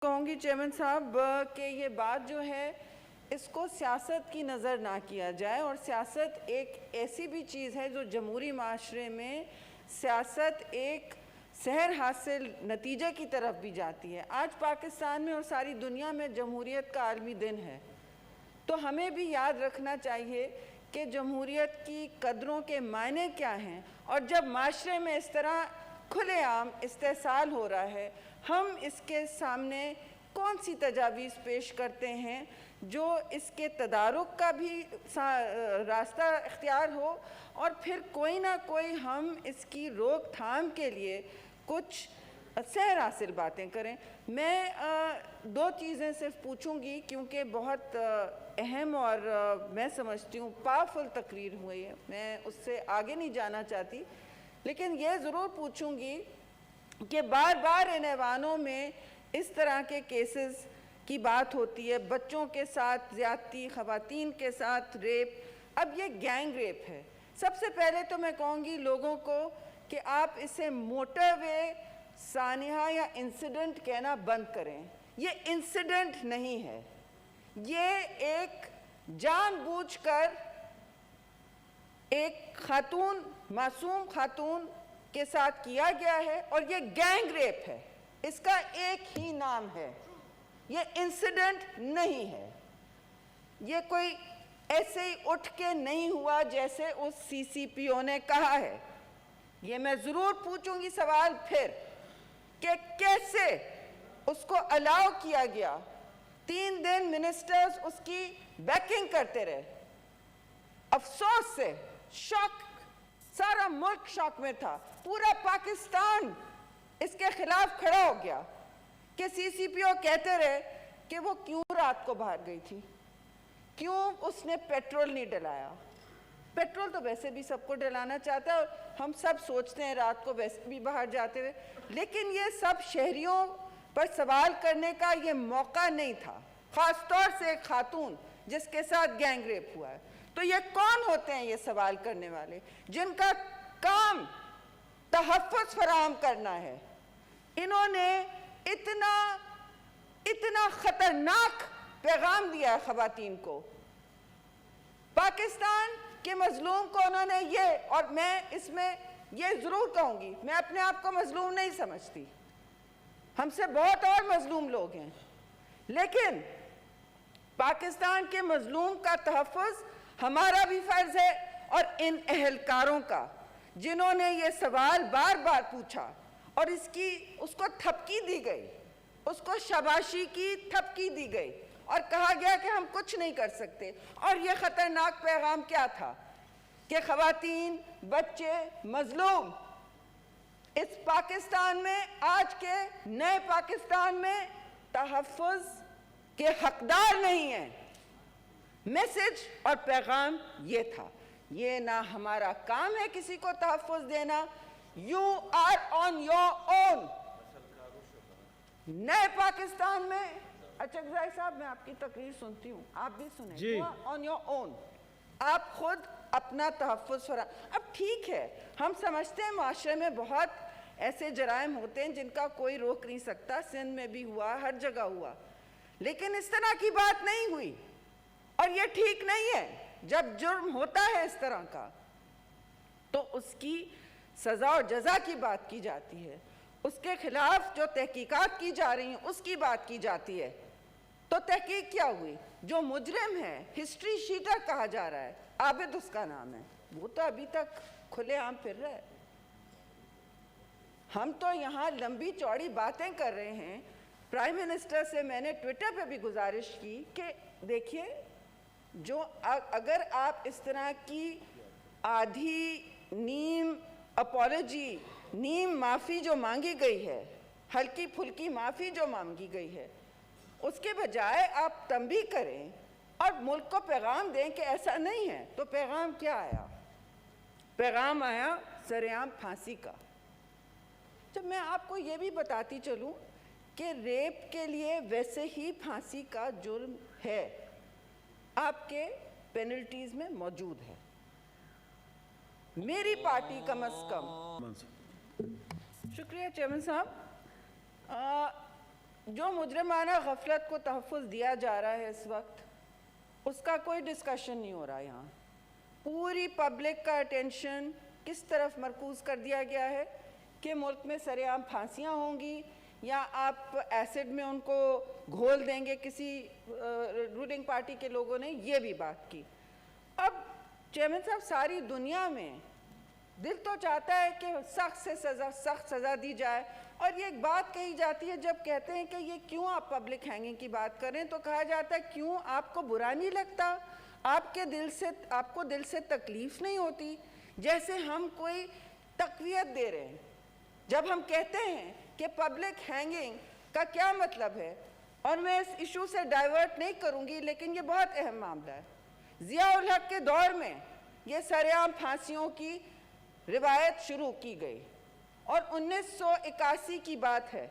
कहूँगी चेयरमैन साहब कि ये बात जो है इसको सियासत की नज़र ना किया जाए, और सियासत एक ऐसी भी चीज़ है जो जमहूरी माशरे में सियासत एक सहर हासिल नतीजे की तरफ भी जाती है। आज पाकिस्तान में और सारी दुनिया में जमहूरियत का आलमी दिन है, तो हमें भी याद रखना चाहिए कि जमहूरियत की कदरों के मायने क्या हैं। और जब माशरे में इस तरह खुलेआम इस्तेहसाल हो रहा है, हम इसके सामने कौन सी तजावीज़ पेश करते हैं जो इसके तदारुक का भी रास्ता इख्तियार हो, और फिर कोई ना कोई हम इसकी रोकथाम के लिए कुछ सहर हासिल बातें करें। मैं दो चीज़ें सिर्फ पूछूंगी क्योंकि बहुत अहम और मैं समझती हूँ पावरफुल तकरीर हुई है, मैं उससे आगे नहीं जाना चाहती, लेकिन ये ज़रूर पूछूंगी कि बार बार इन ऐवानों में इस तरह के केसेस की बात होती है, बच्चों के साथ ज़्यादती, ख़वातीन के साथ रेप, अब ये गैंग रेप है। सबसे पहले तो मैं कहूँगी लोगों को कि आप इसे मोटरवे सानिहा या इंसिडेंट कहना बंद करें। ये इंसिडेंट नहीं है, ये एक जानबूझकर एक खातून, मासूम खातून के साथ किया गया है, और ये गैंग रेप है। इसका एक ही नाम है, ये इंसिडेंट नहीं है। ये कोई ऐसे ही उठ के नहीं हुआ जैसे उस CCPO ने कहा है। ये मैं ज़रूर पूछूंगी सवाल फिर कि कैसे उसको अलाउ किया गया। 3 दिन मिनिस्टर्स उसकी बैकिंग करते रहे। अफसोस से शॉक, सारा मुल्क शॉक में था, पूरा पाकिस्तान इसके खिलाफ खड़ा हो गया कि CCPO कहते रहे कि वो क्यों रात को बाहर गई थी, क्यों उसने पेट्रोल नहीं डलाया। पेट्रोल तो वैसे भी सबको डलाना चाहता है, और हम सब सोचते हैं रात को वैसे भी बाहर जाते हुए, लेकिन ये सब शहरियों पर सवाल करने का ये मौका नहीं था, ख़ास तौर से एक खातून जिसके साथ गैंग रेप हुआ है। तो ये कौन होते हैं ये सवाल करने वाले, जिनका काम तहफ़्फ़ुज़ फराहम करना है? इन्होंने इतना ख़तरनाक पैगाम दिया है ख़वातीन को। पाकिस्तान के मजलूम को उन्होंने ये, और मैं इसमें ये ज़रूर कहूँगी, मैं अपने आप को मजलूम नहीं समझती, हमसे बहुत और मजलूम लोग हैं, लेकिन पाकिस्तान के मजलूम का तहफ़्फ़ुज़ हमारा भी फ़र्ज़ है, और इन अहलकारों का जिन्होंने ये सवाल बार बार पूछा और उसको थपकी दी गई, उसको शाबाशी की थपकी दी गई, और कहा गया कि हम कुछ नहीं कर सकते। और ये ख़तरनाक पैगाम क्या था कि ख़वातीन, बच्चे, मजलूम इस पाकिस्तान में, आज के नए पाकिस्तान में तहफ़्फ़ुज़ के हकदार नहीं हैं। मैसेज और पैगाम ये था। ये ना हमारा काम है किसी को तहफ़्फ़ुज़ देना। You are on your own. नए पाकिस्तान में, अच्छा ज़ाहिर साहब मैं आपकी तकरीर सुनती हूँ, आप भी सुने। ऑन योर ओन, आप खुद अपना तहफ़्फ़ुज़ फरा। अब ठीक है, हम समझते हैं माशरे में बहुत ऐसे जराइम होते हैं जिनका कोई रोक नहीं सकता, सिंध में भी हुआ, हर जगह हुआ, लेकिन इस तरह की बात नहीं हुई, और ये ठीक नहीं है। जब जुर्म होता है इस तरह का तो उसकी सज़ा और जज़ा की बात की जाती है, उसके खिलाफ जो तहकीकात की जा रही हैं उसकी बात की जाती है। तो तहकीक क्या हुई? जो मुजरिम है, हिस्ट्री शीटर कहा जा रहा है, आबिद उसका नाम है, वो तो अभी तक खुलेआम फिर रहा है। हम तो यहाँ लंबी चौड़ी बातें कर रहे हैं। प्राइम मिनिस्टर से मैंने ट्विटर पे भी गुजारिश की कि देखिए, जो अगर आप इस तरह की आधी नीम अपॉलॉजी, नीम माफ़ी जो मांगी गई है, हल्की फुल्की माफ़ी जो मांगी गई है, उसके बजाय आप तंबीह करें और मुल्क को पैगाम दें कि ऐसा नहीं है। तो पैगाम क्या आया? पैगाम आया सरेआम फांसी का। जब मैं आपको ये भी बताती चलूँ कि रेप के लिए वैसे ही फांसी का जुर्म है, आपके पेनल्टीज़ में मौजूद है। मेरी पार्टी कम अज़ कम, शुक्रिया चेयरमैन साहब, जो मुजरिमाना गफलत को तहफ़्फ़ुज़ दिया जा रहा है इस वक्त, उसका कोई डिस्कशन नहीं हो रहा यहाँ। पूरी पब्लिक का अटेंशन किस तरफ मरकूज़ कर दिया गया है कि मुल्क में सरेआम फांसियाँ होंगी या आप एसिड में उनको घोल देंगे। किसी रूलिंग पार्टी के लोगों ने ये भी बात की। अब चेयरमैन साहब, सारी दुनिया में दिल तो चाहता है कि सख्त सज़ा दी जाए, और ये एक बात कही जाती है, जब कहते हैं कि ये क्यों आप पब्लिक हैंगिंग की बात करें, तो कहा जाता है क्यों आपको बुरा नहीं लगता, आपको दिल से तकलीफ़ नहीं होती, जैसे हम कोई तक़वियत दे रहे हैं। जब हम कहते हैं कि पब्लिक हैंगिंग का क्या मतलब है, और मैं इस इशू से डाइवर्ट नहीं करूंगी, लेकिन ये बहुत अहम मामला है। ज़िया-उल हक के दौर में ये सरेआम फांसियों की रिवायत शुरू की गई और 1981 की बात है।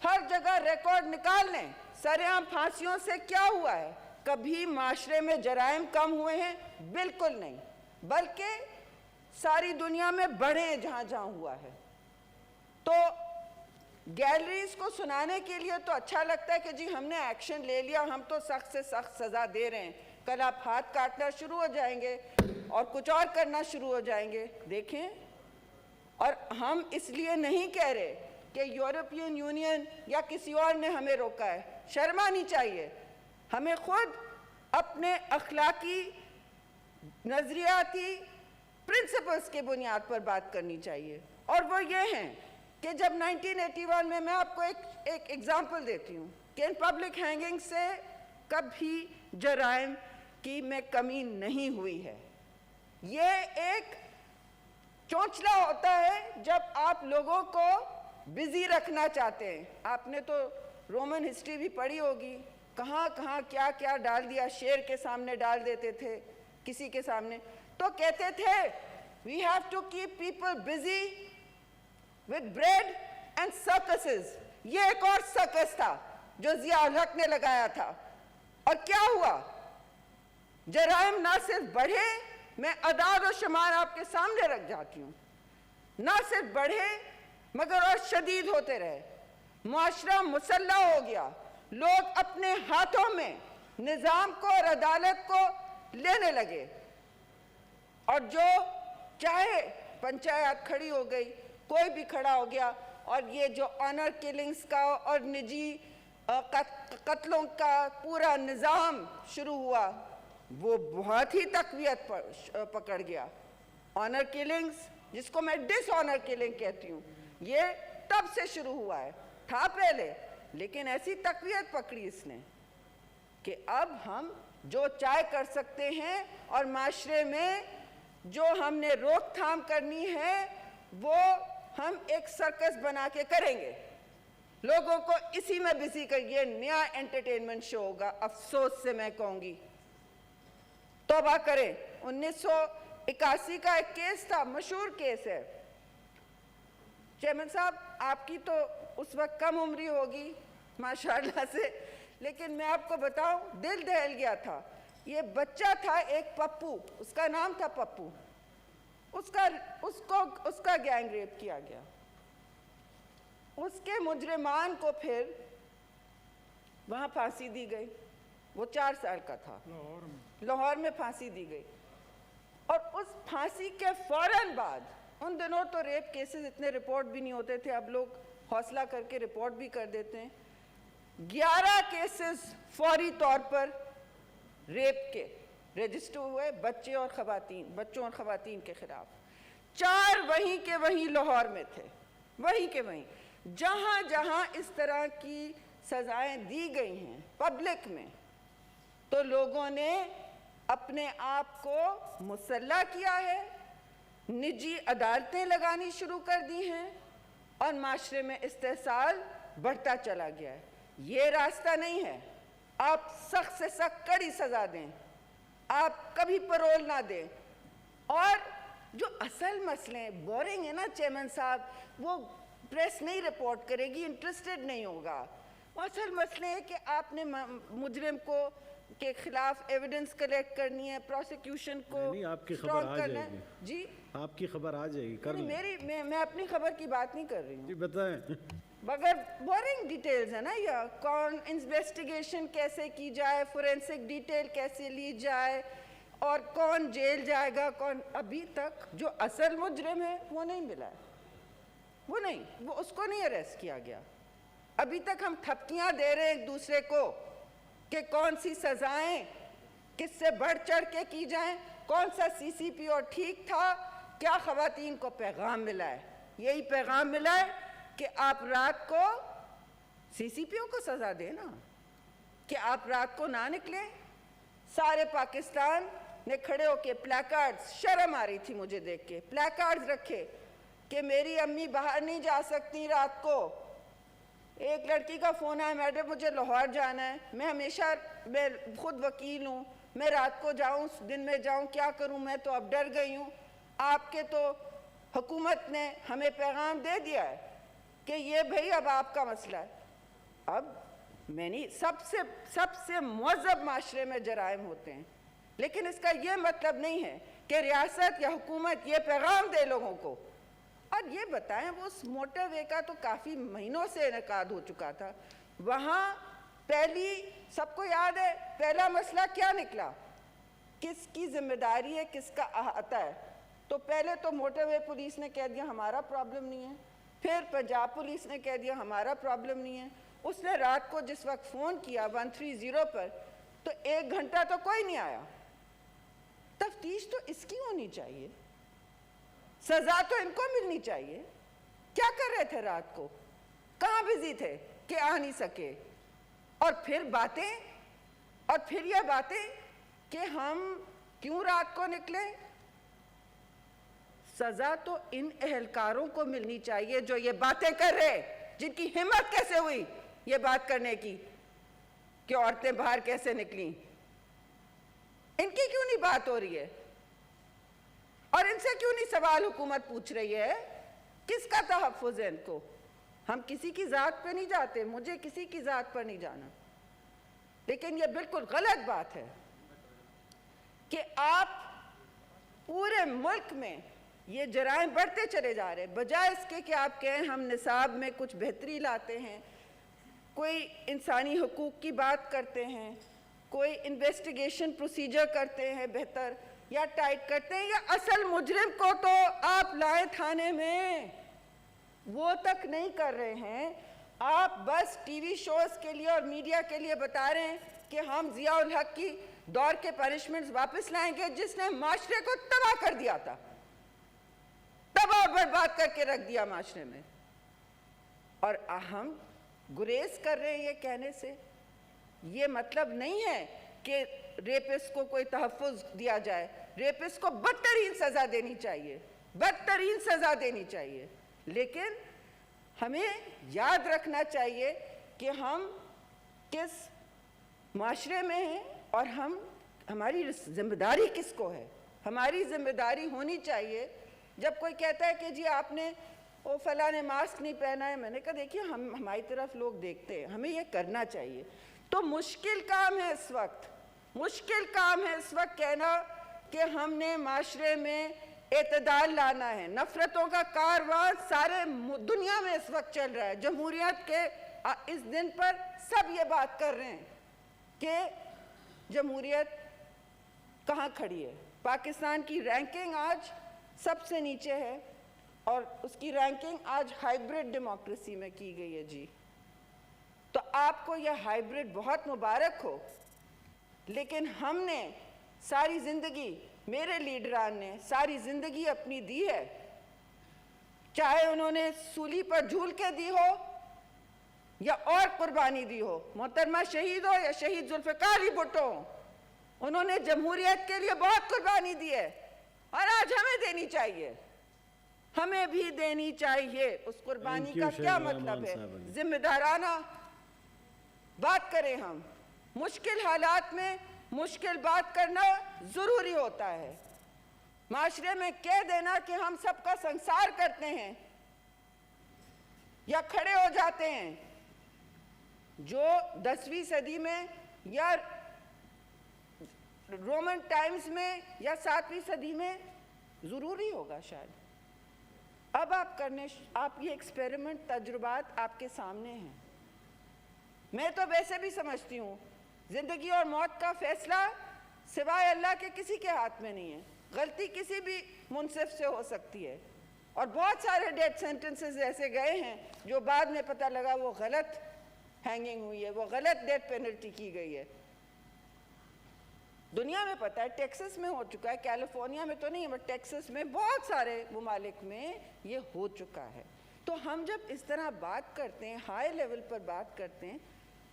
हर जगह रिकॉर्ड निकाल लें, सरेआम फांसियों से क्या हुआ है? कभी माशरे में जराइम कम हुए हैं? बिल्कुल नहीं, बल्कि सारी दुनिया में बढ़े हैं जहां जहां हुआ है। तो गैलरीज को सुनाने के लिए तो अच्छा लगता है कि जी हमने एक्शन ले लिया, हम तो सख्त से सख्त सजा दे रहे हैं। कल आप हाथ काटना शुरू हो जाएंगे और कुछ और करना शुरू हो जाएंगे। देखें, और हम इसलिए नहीं कह रहे कि यूरोपियन यूनियन या किसी और ने हमें रोका है। शर्म आनी चाहिए। हमें खुद अपने अखलाकी नजरियाती प्रिंसिपल्स के बुनियाद पर बात करनी चाहिए, और वो ये हैं कि जब 1981 में, मैं आपको एक एग्जाम्पल देती हूँ कि इन पब्लिक हैंगिंग से कभी जराइम की में कमी नहीं हुई है। ये एक चौंचला होता है जब आप लोगों को बिजी रखना चाहते हैं। आपने तो रोमन हिस्ट्री भी पढ़ी होगी, कहाँ कहाँ क्या क्या डाल दिया, शेर के सामने डाल देते थे, किसी के सामने, तो कहते थे we have to keep people busy with bread and circuses. ये एक और सर्कस था जो ज़िया-उल हक ने लगाया था, और क्या हुआ? जराइम ना सिर्फ बढ़े, मैं अदाद और शुमार आपके सामने रख जाती हूँ, ना सिर्फ बढ़े मगर और शदीद होते रहे। मुआशरा मुसल्ला हो गया, लोग अपने हाथों में निज़ाम को और अदालत को लेने लगे, और जो चाहे पंचायत खड़ी हो गई, कोई भी खड़ा हो गया, और ये जो ऑनर किलिंग्स का और निजी कत्लों का पूरा निज़ाम शुरू हुआ, वो बहुत ही तक़वियत पकड़ गया। ऑनर किलिंग्स, जिसको मैं डिसऑनर किलिंग कहती हूँ, ये तब से शुरू हुआ है, था पहले, लेकिन ऐसी तक़वियत पकड़ी इसने कि अब हम जो चाहे कर सकते हैं, और माशरे में जो हमने रोकथाम करनी है वो हम एक सर्कस बना के करेंगे। लोगों को इसी में बिजी करिए, नया एंटरटेनमेंट शो होगा। अफसोस से मैं कहूँगी, तौबा करें। 1981 का एक केस था, मशहूर केस है। चेयरमैन साहब, आपकी तो उस वक्त कम उम्री होगी माशाल्लाह से, लेकिन मैं आपको बताऊं, दिल दहल गया था। ये बच्चा था एक पप्पू, उसका नाम था पप्पू, उसका गैंग रेप किया गया। उसके मुजरिमान को फिर वहाँ फांसी दी गई। वो 4 साल का था, लाहौर में फांसी दी गई। और उस फांसी के फौरन बाद, उन दिनों तो रेप केसेस इतने रिपोर्ट भी नहीं होते थे, अब लोग हौसला करके रिपोर्ट भी कर देते हैं। 11 केसेस फौरी तौर पर रेप के रजिस्टर हुए, बच्चों और खवातीन के खिलाफ। 4 वहीं के वहीं लाहौर में थे, वहीं के वहीं। जहां जहां इस तरह की सजाएं दी गई हैं पब्लिक में, तो लोगों ने अपने आप को मुसल्ला किया है, निजी अदालतें लगानी शुरू कर दी हैं, और माशरे में इस्तेहसाल बढ़ता चला गया है। ये रास्ता नहीं है। आप सख्त से सख्त कड़ी सजा दें, आप कभी परोल ना दें। और जो असल मसले बोरिंग है ना चेयरमैन साहब, वो प्रेस नहीं रिपोर्ट करेगी, इंटरेस्टेड नहीं होगा। वो असल मसले है कि आपने मुजरिम को के खिलाफ एविडेंस कलेक्ट करनी है, प्रोसिक्यूशन को आपकी खबर आ करना है। जी, आपकी खबर आ जाएगी। मैं अपनी खबर की बात नहीं कर रही हूँ। जी बताएं। मगर बोरिंग डिटेल्स है ना, यह कौन इन्वेस्टिगेशन कैसे की जाए, फोरेंसिक डिटेल कैसे ली जाए, और कौन जेल जाएगा कौन। अभी तक जो असल मुजरिम है वो नहीं मिला है, वो उसको नहीं अरेस्ट किया गया। अभी तक हम थपकियां दे रहे हैं एक दूसरे को कि कौन सी सजाएं किससे बढ़ चढ़ के की जाएं, कौन सा CCPO ठीक था, क्या खवातीन को पैगाम मिला है। यही पैगाम मिला है कि आप रात को CCPO को सजा देना, कि आप रात को ना निकलें। सारे पाकिस्तान ने खड़े होके प्लेकार्ड्स, शर्म आ रही थी मुझे देख के, प्लेकार्ड्स रखे कि मेरी अम्मी बाहर नहीं जा सकती रात को। एक लड़की का फ़ोन आया, मैडम मुझे लाहौर जाना है, मैं खुद वकील हूँ, मैं रात को जाऊँ दिन में जाऊँ, क्या करूँ, मैं तो अब डर गई हूँ। आपके तो हुकूमत ने हमें पैगाम दे दिया है कि ये भाई अब आपका मसला है। अब मैंने सबसे मुअज़्ज़ब माशरे में जराइम होते हैं, लेकिन इसका ये मतलब नहीं है कि रियासत या हुकूमत ये पैगाम दे लोगों को। और ये बताएं, वो उस मोटरवे का तो काफ़ी महीनों से इनेकाद हो चुका था, वहाँ सबको याद है पहला मसला क्या निकला, किसकी जिम्मेदारी है, किसका अहाता है। तो पहले तो मोटरवे पुलिस ने कह दिया हमारा प्रॉब्लम नहीं है, फिर पंजाब पुलिस ने कह दिया हमारा प्रॉब्लम नहीं है। उसने रात को जिस वक्त फ़ोन किया 130 पर, तो 1 घंटा तो कोई नहीं आया। तफ्तीश तो इसकी होनी चाहिए, सजा तो इनको मिलनी चाहिए। क्या कर रहे थे रात को, कहाँ बिजी थे कि आ नहीं सके। और फिर ये बातें कि हम क्यों रात को निकले। सजा तो इन एहलकारों को मिलनी चाहिए जो ये बातें कर रहे, जिनकी हिम्मत कैसे हुई ये बात करने की कि औरतें बाहर कैसे निकली। इनकी क्यों नहीं बात हो रही है, और इनसे क्यों नहीं सवाल हुकूमत पूछ रही है, किसका तहफ़्फ़ुज़ है इनको। हम किसी की ज़ात पे नहीं जाते, मुझे किसी की ज़ात पर नहीं जाना, लेकिन यह बिल्कुल गलत बात है कि आप पूरे मुल्क में ये जराइम बढ़ते चले जा रहे हैं, बजाय इसके कि आप कहें हम निसाब में कुछ बेहतरी लाते हैं, कोई इंसानी हुकूक की बात करते हैं, कोई इन्वेस्टिगेशन प्रोसीजर करते हैं बेहतर या टाइट करते हैं, या असल मुजरिम को तो आप लाए थाने में, वो तक नहीं कर रहे हैं। आप बस टीवी शोज के लिए और मीडिया के लिए बता रहे हैं कि हम ज़ियाउल हक की दौर के पनिशमेंट्स वापस लाएंगे, जिसने माशरे को तबाह कर दिया था, तबाह बर्बाद करके रख दिया माशरे में। और हम गुरेज कर रहे हैं ये कहने से। ये मतलब नहीं है कि रेपिस्ट को कोई तहफ़्फ़ुज़ दिया जाए, रेपिस्ट को बदतरीन सज़ा देनी चाहिए, बदतरीन सज़ा देनी चाहिए। लेकिन हमें याद रखना चाहिए कि हम किस माशरे में हैं और हमारी जिम्मेदारी किसको है। हमारी जिम्मेदारी होनी चाहिए। जब कोई कहता है कि जी आपने वो फला ने मास्क नहीं पहना है, मैंने कहा देखिए हमारी तरफ लोग देखते हैं, हमें ये करना चाहिए। तो मुश्किल काम है इस वक्त, मुश्किल काम है इस वक्त कहना कि हमने माशरे में एतदाल लाना है। नफरतों का कारवां सारे दुनिया में इस वक्त चल रहा है। जमहूरियत के इस दिन पर सब ये बात कर रहे हैं कि जमहूरियत कहाँ खड़ी है। पाकिस्तान की रैंकिंग आज सबसे नीचे है और उसकी रैंकिंग आज हाइब्रिड डेमोक्रेसी में की गई है जी। तो आपको यह हाइब्रिड बहुत मुबारक हो, लेकिन हमने सारी ज़िंदगी, मेरे लीडरान ने सारी ज़िंदगी अपनी दी है, चाहे उन्होंने सूली पर झूल के दी हो या और कुर्बानी दी हो। मोहतरमा शहीद हो या शहीद जुल्फ़िकार अली भुट्टो, उन्होंने जमहूरियत के लिए बहुत कुर्बानी दी है और आज हमें देनी चाहिए, हमें भी देनी चाहिए। उस कुर्बानी का क्या मतलब है? जिम्मेदाराना बात करें हम। मुश्किल हालात में मुश्किल बात करना ज़रूरी होता है। माशरे में कह देना कि हम सबका संसार करते हैं या खड़े हो जाते हैं, जो 10वीं सदी में या रोमन टाइम्स में या 7वीं सदी में ज़रूरी होगा शायद, अब आप ये एक्सपेरिमेंट तजुर्बात आपके सामने हैं। मैं तो वैसे भी समझती हूँ जिंदगी और मौत का फैसला सिवाय अल्लाह के किसी के हाथ में नहीं है। गलती किसी भी मुनसिफ से हो सकती है और बहुत सारे डेथ सेंटेंसेस ऐसे गए हैं जो बाद में पता लगा वो गलत हैंगिंग हुई है, वो गलत डेथ पेनल्टी की गई है। दुनिया में पता है, टेक्सास में हो चुका है, कैलिफोर्निया में तो नहीं है, बट टेक्सास में बहुत सारे ममालिक में ये हो चुका है। तो हम जब इस तरह बात करते हैं, हाई लेवल पर बात करते हैं,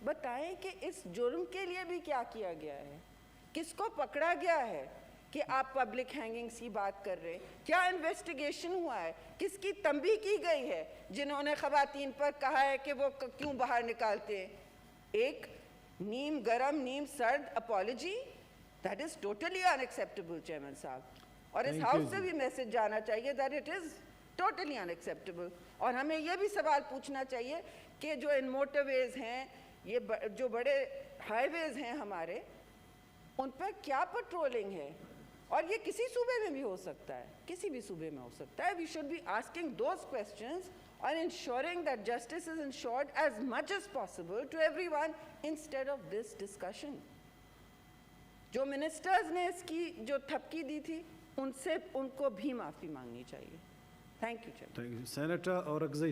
बताएं कि इस जुर्म के लिए भी क्या किया गया है, किसको पकड़ा गया है कि आप पब्लिक हैंगिंग्स की बात कर रहे हैं, क्या इन्वेस्टिगेशन हुआ है, किसकी तंबीह की गई है जिन्होंने ख़वातीन पर कहा है कि वो क्यों बाहर निकालते हैं। एक नीम गरम नीम सर्द apology, that is totally unacceptable chairman साहब, और इस हाउस से भी मैसेज जाना चाहिए that it is totally unacceptable. और हमें यह भी सवाल पूछना चाहिए कि जो इन मोटरवेज हैं, ये जो बड़े हाईवेज हैं हमारे, उन पर क्या पेट्रोलिंग है, और ये किसी सूबे में भी हो सकता है, किसी भी सूबे में हो सकता है। We should be asking those questions और ensuring that justice is ensured as much as possible to everyone instead of this discussion. जो मिनिस्टर्स ने इसकी जो थपकी दी थी उनसे उनको भी माफ़ी मांगनी चाहिए। Thank you. Thank you. Senator Orakzai